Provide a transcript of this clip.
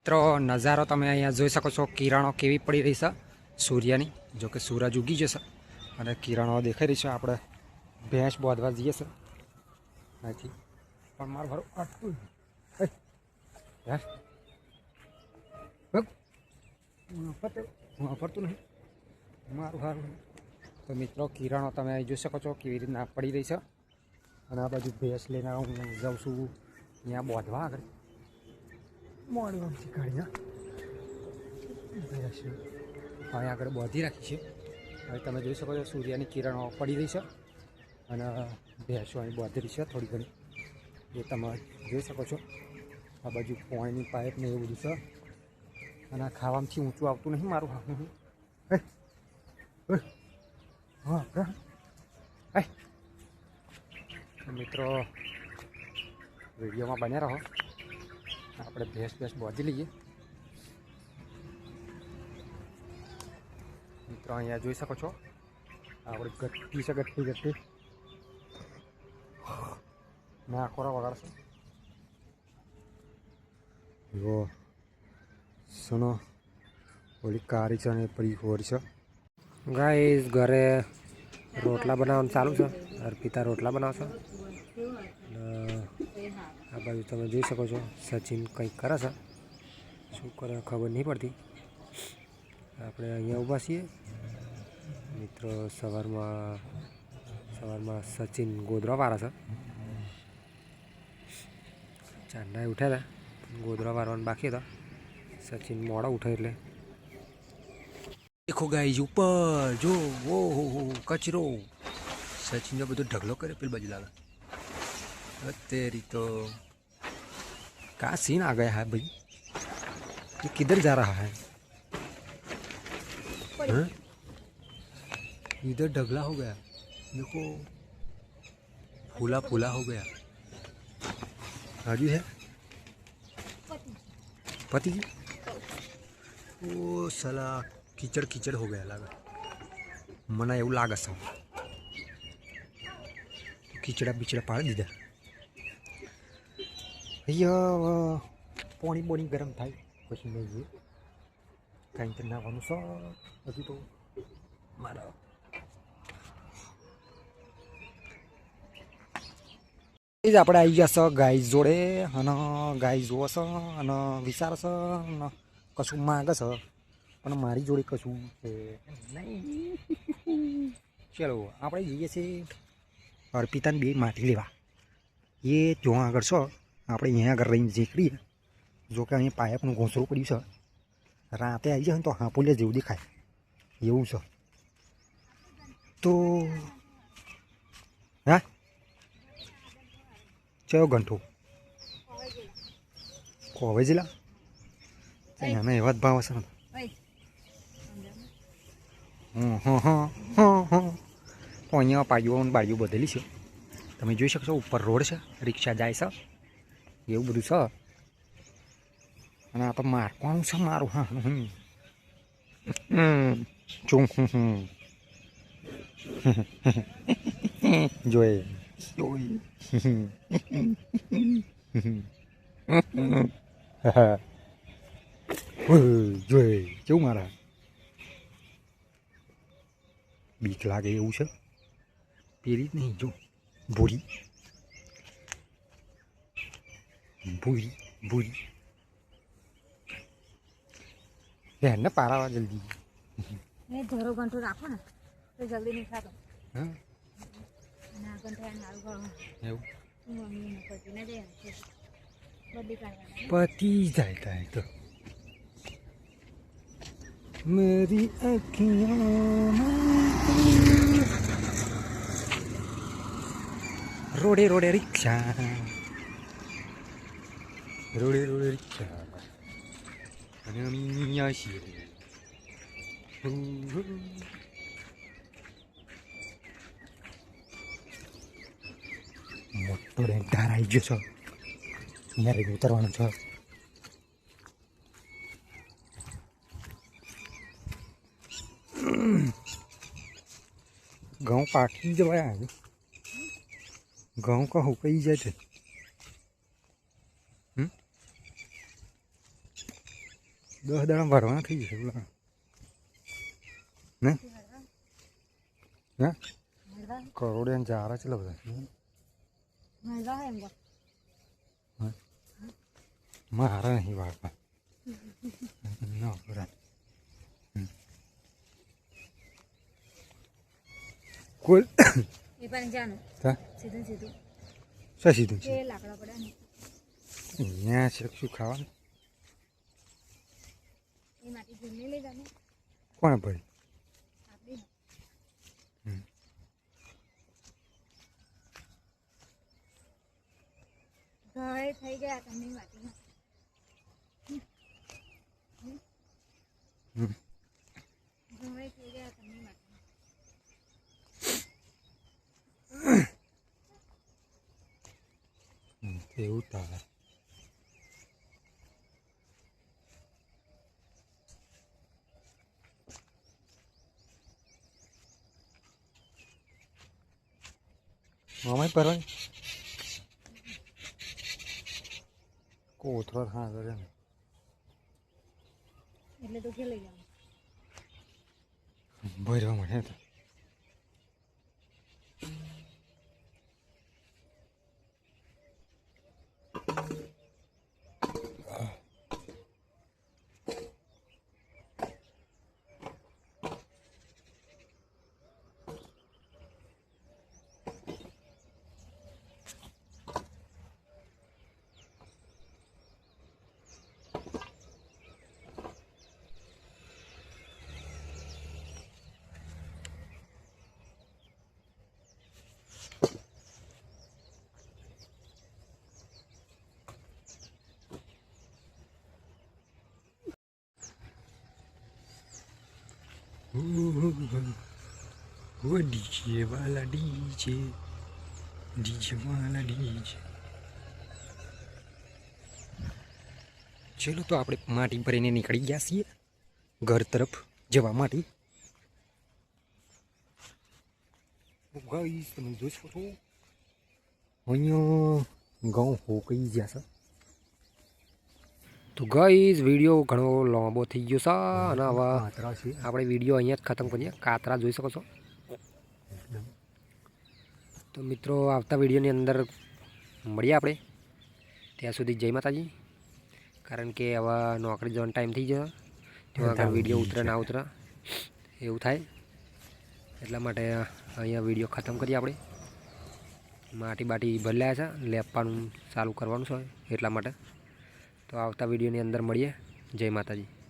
મિત્રો નજારો તમે અહીંયા જોઈ શકો છો, કિરણો કેવી પડી રહી છે સૂર્યની. જો કે સૂરજ ઉગી જશે અને કિરણો દેખાઈ રહી છે. આપણે ભેંસ બાંધવા જઈએ છે અહીંથી, પણ મારું ઘર અટકું ફરતું નહીં મારું સારું. તો મિત્રો કિરણો તમે અહીં જોઈ શકો છો કેવી રીતના પડી રહી છે. અને આ બાજુ ભેંસ લઈને હું જાઉં છું ત્યાં બાંધવા આગળ. મોડી આમથી કાઢી ભેંસ અહીં આગળ બાંધી રાખી છે. હવે તમે જોઈ શકો છો સૂર્યની કિરણો પડી રહી છે અને ભેંસો અહીં બાંધી રહી છે થોડી ઘણી, એ તમે જોઈ શકો છો. આ બાજુ પાણીની પાઇપ ને એવું બધું છે. અને આ ખાવામાંથી ઊંચું આવતું નહીં મારું. હા મિત્રો વિડીયોમાં બન્યા રહો. આપણે ભેંસ બાંધી લઈએ. મિત્રો અહીંયા જોઈ શકો છો આપણે ગઠ્ઠી છે, ગઠ્ઠી ના ખોરા વગાડશે. જો સુનો ઓલી કારી છે ને પડી ખોરી છે. ગાઈસ ઘરે રોટલા બનાવવાનું ચાલુ છે. અર્પિતા રોટલા બનાવશે. આ બાજુ તમે જોઈ શકો છો સચિન કંઈક કરે છે, શું કરે ખબર નહીં પડતી. આપણે અહીંયા ઊભા છીએ મિત્રો. સવારમાં સચિન ગોદરા વાળા છે. ચાંદા ઉઠ્યા હતા, ગોદરા વારવાનું બાકી હતા. સચિન મોડા ઉઠે એટલે દેખો ગાઈસ ઉપર જો ઓહો કચરો. સચિન જો બધો ઢગલો કરે પેલી બાજુ લાગે. तेरी तो क्या सीन आ गया है भाई, ये किधर जा रहा है? हाँ? इधर ढगला हो गया देखो, फूला फूला हो गया. राजू है पति वो साला कीचड़ कीचड़ हो गया लागा. મને એવું લાગે છે કીચડા બીચડા પાડી દીધા. અહીંયા પાણી બોણી ગરમ થાય પછી નહીં જઈએ કાંઈ તો નાવાનું છે હજુ તો મારા. એ જ આપણે આવી ગયા છે ગાય જોડે અને ગાય જોવે છે અને વિચારે છે અને કશું માગે છે, પણ મારી જોડે કશું છે નહીં. ચલો આપણે જઈએ છીએ અર્પિતાને બે માટી લેવા. એ જો આગળ છો આપણે અહીંયા આગળ રહીને નીકળીએ. જો કે અહીંયા પાઇપનું ઘોંસરું પડ્યું છે. રાતે આવી જાય ને તો હાંપુલિયા જેવું દેખાય એવું છે. તો હા ચયો ઘંટો કોવે જિલ્લા અમે એવા જ ભાવ હશે ને. તો અહીંયા પાડીઓ બાળીઓ બધેલી છે. તમે જોઈ શકશો ઉપર રોડ છે, રિક્ષા જાય છે એવું બધું છે. અને આ તો મારવાનું છે મારું. હા ચું જોઈ જોઈ કેવું મારા બીક લાગે એવું છે. પેલી જ નહીં જો ભૂરી ભૂરી ભૂરી ને પારાવા જલ્દી. ધરો ઘંટો રાખો ને તો જલ્દી નહીં ખાતો. હા ના ઘંટા એવું પતિ જાય થાય તો मेरी अखियों रोडे रोडे रिक्शा रोडे रोडे रिक्शा અને અહીંયા છીએ. મોટો ડેન્ટાર આવી ગયો છે. અહીંયા રેડી ઉતરવાનું છે. ઘઉં પાકી જવાય. ઘઉં કહું કઈ જાય છે. 10 દાડા ભરવાના થઈ જશે બોલા ને હા કરોડિયા ચારા ચેલા બધા મળવા હે એમ તો. મારા નહીં વાળવા ના બરા કોઈ એ પણ જાનું હા સીધું સીધું સીધું કે લાકડા પડ્યા ને અહીંયા છે શું ખાવાનું એ માટી ઝીલી લઈ જાને કોણ ભાઈ આપણી ઘરે થઈ ગયા તમને માટીમાં ઘરે થઈ ગયા તમને માટીમાં એવું તારે મામાય પરવાય કોથળા હા કરે ને એટલે તો કે લઈ જવાનું ભરવા મળે તો वो डीजे वाला डीजे डीजे वाला डीजे ચલો તો આપણે માટી ભરીને નીકળી ગયા છીએ ઘર તરફ જવા માટે ગાઈસ તમે જોઈ શકો છો અહીંયા ઘઉં હોકઈ ગયા છે તો ગાઈસ વિડીયો ઘણો લાંબો થઈ ગયો છે અને હવે આપણે વિડીયો અહીંયા જ ખતમ કરીએ કાતરા જોઈ શકો છો તો મિત્રો આવતા વિડીયોની અંદર મળીએ આપણે ત્યાં સુધી જય માતાજી કારણ કે હવે નોકરી જવાનો ટાઈમ થઈ જશે ત્યાં આગળ વિડીયો ઉતરે ના ઉતરે એવું થાય એટલા માટે અહીંયા વિડીયો ખતમ કરીએ આપણે માટી બાટી ભરલાયા છે લેપવાનું ચાલુ કરવાનું છે એટલા માટે તો આવતા વિડીયોની અંદર મળીએ જય માતાજી